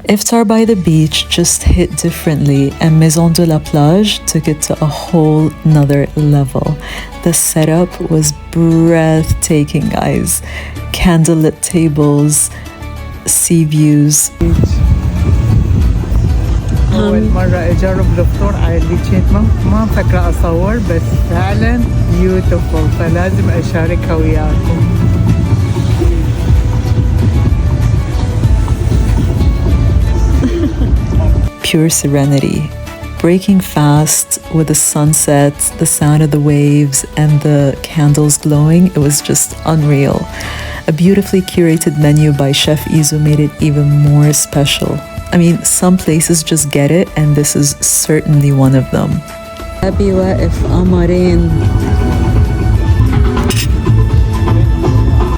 Iftar by the beach just hit differently, and Maison de la Plage took it to a whole nother level. The setup was breathtaking, guys. Candlelit tables, sea views. أول مرة أجرب الفطور على البيتش، ما فكرة أصور، بس فعلا beautiful، فلازم أشاركها وياكم. Pure serenity, breaking fast with the sunset, the sound of the waves, and the candles glowing. It was just unreal. A beautifully curated menu by Chef Izu made it even more special. I mean, some places just get it, and this is certainly one of them. أبي واقف قمرين